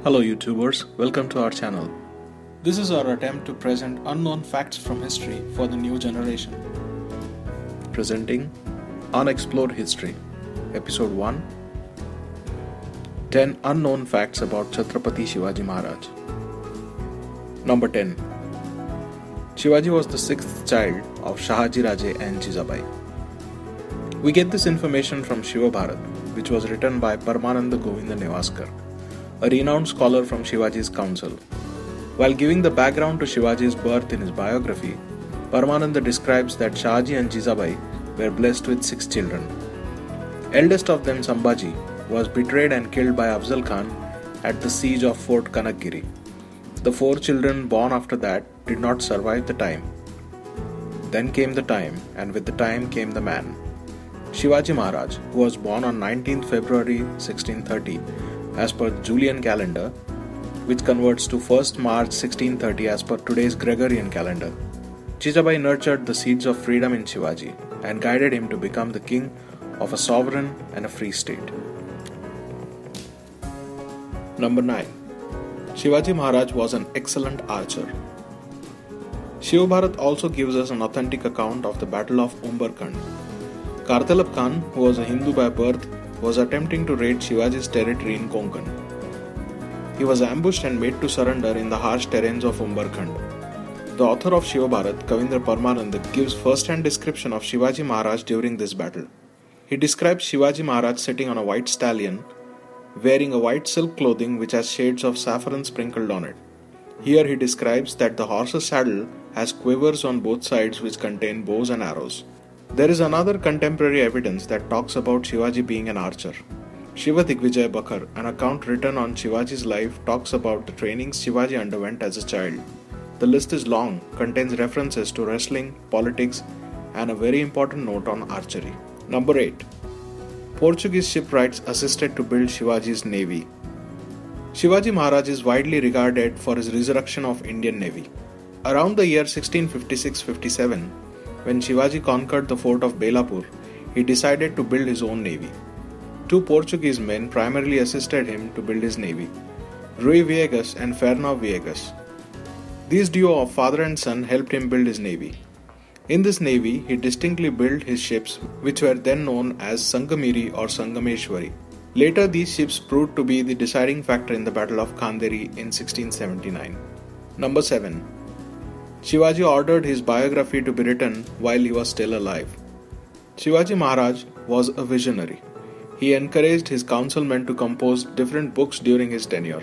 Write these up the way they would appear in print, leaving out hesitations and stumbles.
Hello YouTubers, welcome to our channel. This is our attempt to present unknown facts from history for the new generation. Presenting Unexplored History, Episode 1, 10 Unknown Facts about Chhatrapati Shivaji Maharaj. Number 10. Shivaji was the sixth child of Shahaji Raje and Jijabai. We get this information from Shiva Bharat, which was written by Paramananda Govinda Nevaskar, a renowned scholar from Shivaji's council. While giving the background to Shivaji's birth in his biography, Paramananda describes that Shahaji and Jijabai were blessed with 6 children. Eldest of them, Sambhaji, was betrayed and killed by Afzal Khan at the siege of Fort Kanakgiri. The 4 children born after that did not survive the time. Then came the time, and with the time came the man. Shivaji Maharaj, who was born on 19th February 1630 as per the Julian calendar, which converts to 1st March 1630 as per today's Gregorian calendar. Jijabai nurtured the seeds of freedom in Shivaji and guided him to become the king of a sovereign and a free state. Number 9. Shivaji Maharaj was an excellent archer. Shiva Bharat also gives us an authentic account of the Battle of Umberkand. Kartalab Khan, who was a Hindu by birth, was attempting to raid Shivaji's territory in Konkan. He was ambushed and made to surrender in the harsh terrains of Umberkand. The author of Shiva Bharat, Kavindra Paramananda, gives first-hand description of Shivaji Maharaj during this battle. He describes Shivaji Maharaj sitting on a white stallion, wearing a white silk clothing which has shades of saffron sprinkled on it. Here he describes that the horse's saddle has quivers on both sides which contain bows and arrows. There is another contemporary evidence that talks about Shivaji being an archer. Shiva Digvijay Bakar, an account written on Shivaji's life, talks about the trainings Shivaji underwent as a child. The list is long, contains references to wrestling, politics, and a very important note on archery. Number 8. Portuguese shipwrights assisted to build Shivaji's Navy. Shivaji Maharaj is widely regarded for his resurrection of Indian Navy. Around the year 1656-57, when Shivaji conquered the fort of Belapur, he decided to build his own navy. 2 Portuguese men primarily assisted him to build his navy, Rui Viegas and Fernão Viegas. These duo of father and son helped him build his navy. In this navy, he distinctly built his ships, which were then known as Sangamiri or Sangameshwari. Later, these ships proved to be the deciding factor in the Battle of Khanderi in 1679. Number 7. Shivaji ordered his biography to be written while he was still alive. Shivaji Maharaj was a visionary. He encouraged his councilmen to compose different books during his tenure.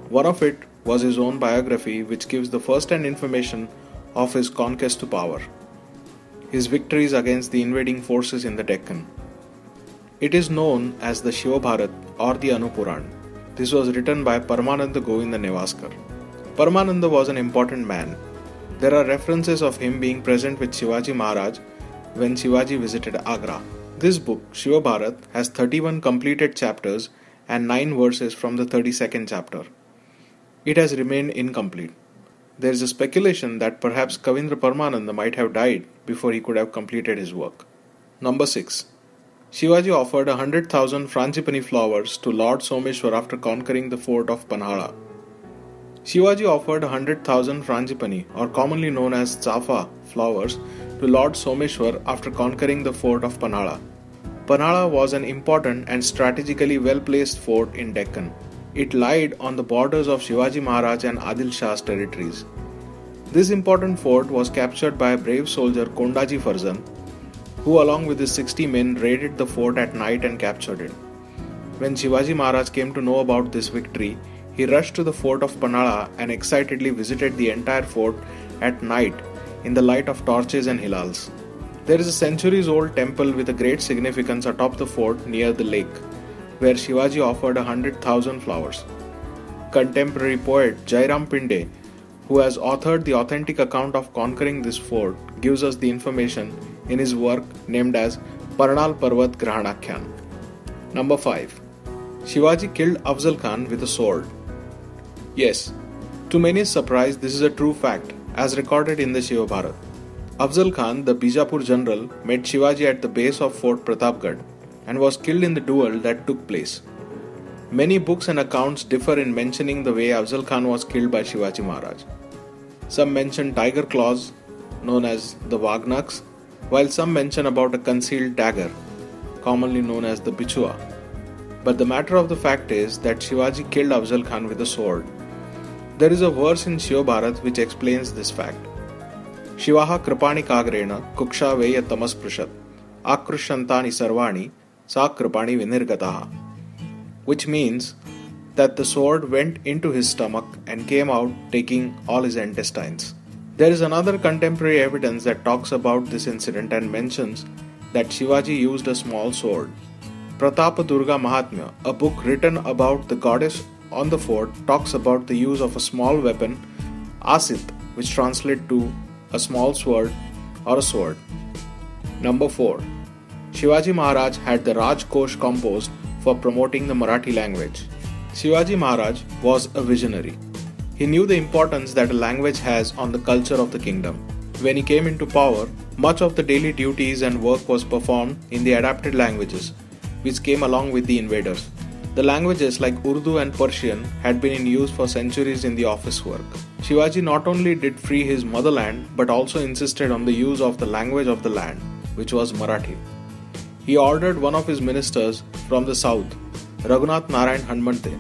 One of it was his own biography, which gives the first-hand information of his conquest to power, his victories against the invading forces in the Deccan. It is known as the Shiva Bharat or the Anupuran. This was written by Paramananda Govinda Nevaskar. Paramananda was an important man. There are references of him being present with Shivaji Maharaj when Shivaji visited Agra. This book, Shiva Bharat, has 31 completed chapters and 9 verses from the 32nd chapter. It has remained incomplete. There is a speculation that perhaps Kavindra Paramananda might have died before he could have completed his work. Number 6. Shivaji offered 100,000 frangipani flowers to Lord Someshwar after conquering the fort of Panhala. Shivaji offered 100,000 frangipani, or commonly known as chafa, flowers to Lord Someshwar after conquering the fort of Panhala. Panhala was an important and strategically well-placed fort in Deccan. It lied on the borders of Shivaji Maharaj and Adil Shah's territories. This important fort was captured by a brave soldier Kondaji Farzan, who along with his 60 men raided the fort at night and captured it. When Shivaji Maharaj came to know about this victory, he rushed to the fort of Panhala and excitedly visited the entire fort at night in the light of torches and hilals. There is a centuries-old temple with a great significance atop the fort near the lake, where Shivaji offered 100,000 flowers. Contemporary poet Jairam Pinde, who has authored the authentic account of conquering this fort, gives us the information in his work named as Parnal Parvat Grahanakhyan. Number 5. Shivaji killed Afzal Khan with a sword. Yes, to many's surprise, this is a true fact, as recorded in the Shiva Bharat. Afzal Khan, the Bijapur general, met Shivaji at the base of Fort Pratapgarh and was killed in the duel that took place. Many books and accounts differ in mentioning the way Afzal Khan was killed by Shivaji Maharaj. Some mention tiger claws, known as the Wagnaks, while some mention about a concealed dagger, commonly known as the Bichua. But the matter of the fact is that Shivaji killed Afzal Khan with a sword. There is a verse in Shiv Bharat which explains this fact. Shivaha kripani kagrena kuksha veya tamas prushat akrushantani sarvani sa kripani vinirgataha, which means that the sword went into his stomach and came out taking all his intestines. There is another contemporary evidence that talks about this incident and mentions that Shivaji used a small sword. Pratapa Durga Mahatmya, a book written about the goddess on the fort, talks about the use of a small weapon, Asit, which translates to a small sword or a sword. Number 4. Shivaji Maharaj had the Raj Coach composed for promoting the Marathi language. Shivaji Maharaj was a visionary. He knew the importance that a language has on the culture of the kingdom. When he came into power, much of the daily duties and work was performed in the adapted languages, which came along with the invaders. The languages like Urdu and Persian had been in use for centuries in the office work. Shivaji not only did free his motherland but also insisted on the use of the language of the land, which was Marathi. He ordered one of his ministers from the south, Raghunath Narayan Hanmante,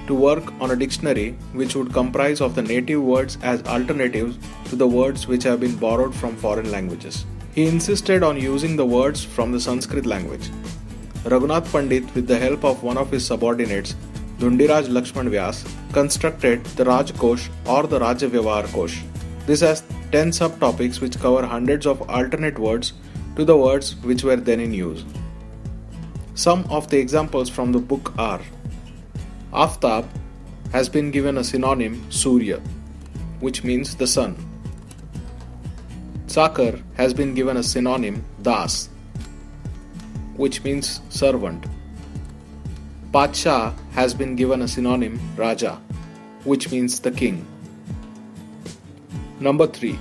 to work on a dictionary which would comprise of the native words as alternatives to the words which have been borrowed from foreign languages. He insisted on using the words from the Sanskrit language. Raghunath Pandit, with the help of one of his subordinates, Dhundiraj Lakshman Vyas, constructed the Raj Coach or the Rajya Vyavahar Kosh. This has 10 subtopics which cover hundreds of alternate words to the words which were then in use. Some of the examples from the book are: Aftab has been given a synonym Surya, which means the sun. Sakar has been given a synonym Das, which means servant. Padsha has been given a synonym Raja, which means the king. Number 3.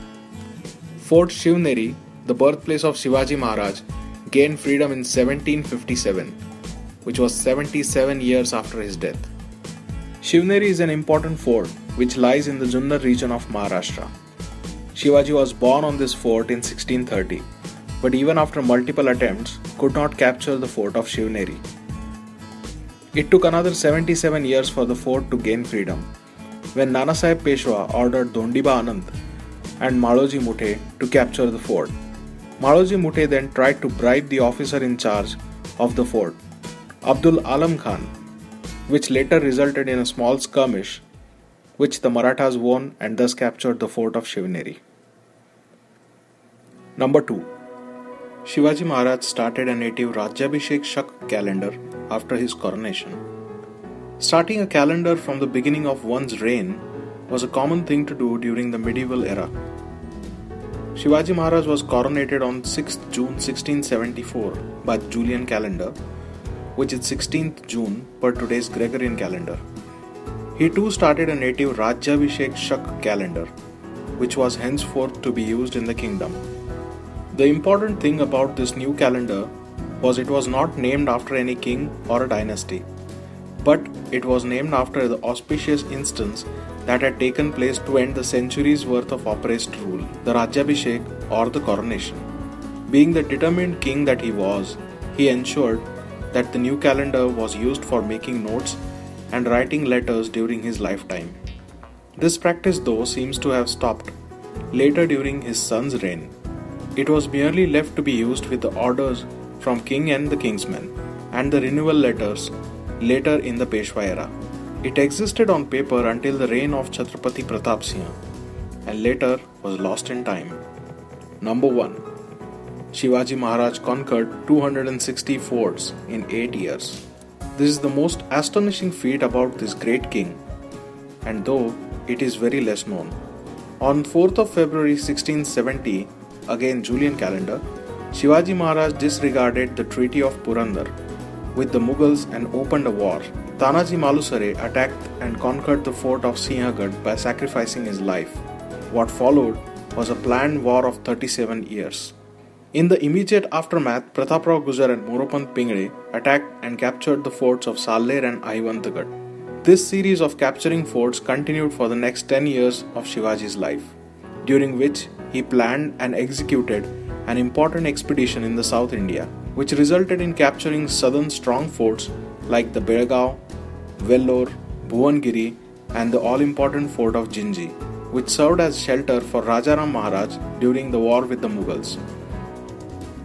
Fort Shivneri, the birthplace of Shivaji Maharaj, gained freedom in 1757, which was 77 years after his death. Shivneri is an important fort which lies in the Junnar region of Maharashtra. Shivaji was born on this fort in 1630, but even after multiple attempts, could not capture the fort of Shivneri. It took another 77 years for the fort to gain freedom, when Nanasaheb Peshwa ordered Dhondiba Anand and Maloji Muthe to capture the fort. Maloji Muthe then tried to bribe the officer in charge of the fort, Abdul Alam Khan, which later resulted in a small skirmish, which the Marathas won and thus captured the fort of Shivneri. Number 2. Shivaji Maharaj started a native Rajyabhishek Shak calendar after his coronation. Starting a calendar from the beginning of one's reign was a common thing to do during the medieval era. Shivaji Maharaj was coronated on 6th June 1674 by the Julian calendar, which is 16th June per today's Gregorian calendar. He too started a native Rajyabhishek Shak calendar, which was henceforth to be used in the kingdom. The important thing about this new calendar was it was not named after any king or a dynasty, but it was named after the auspicious instance that had taken place to end the centuries worth of oppressed rule, the Rajyabhishek or the coronation. Being the determined king that he was, he ensured that the new calendar was used for making notes and writing letters during his lifetime. This practice, though, seems to have stopped later during his son's reign. It was merely left to be used with the orders from king and the kingsmen, and the renewal letters later in the Peshwa era. It existed on paper until the reign of Chhatrapati Pratap Singh, and later was lost in time. Number 1. Shivaji Maharaj conquered 260 forts in 8 years. This is the most astonishing feat about this great king, and though it is very less known. On 4th of February 1670, again Julian calendar, Shivaji Maharaj disregarded the Treaty of Purandar with the Mughals and opened a war. Tanaji Malusare attacked and conquered the fort of Sinhagad by sacrificing his life. What followed was a planned war of 37 years. In the immediate aftermath, Prataprao Guzar and Moropant Pingre attacked and captured the forts of Salner and Ahivantagad. This series of capturing forts continued for the next 10 years of Shivaji's life, during which he planned and executed an important expedition in the South India, which resulted in capturing southern strong forts like the Belgaum, Vellore, Bhuvangiri, and the all-important fort of Jinji, which served as shelter for Rajaram Maharaj during the war with the Mughals.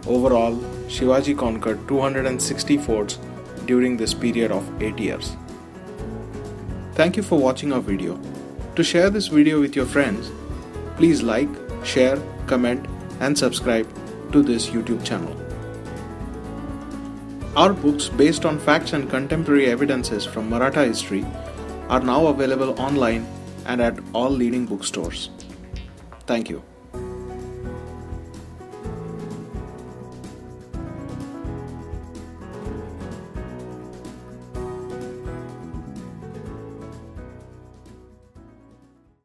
Overall, Shivaji conquered 260 forts during this period of 8 years. Thank you for watching our video. To share this video with your friends, please like, share, comment, and subscribe to this YouTube channel. Our books based on facts and contemporary evidences from Maratha history are now available online and at all leading bookstores. Thank you.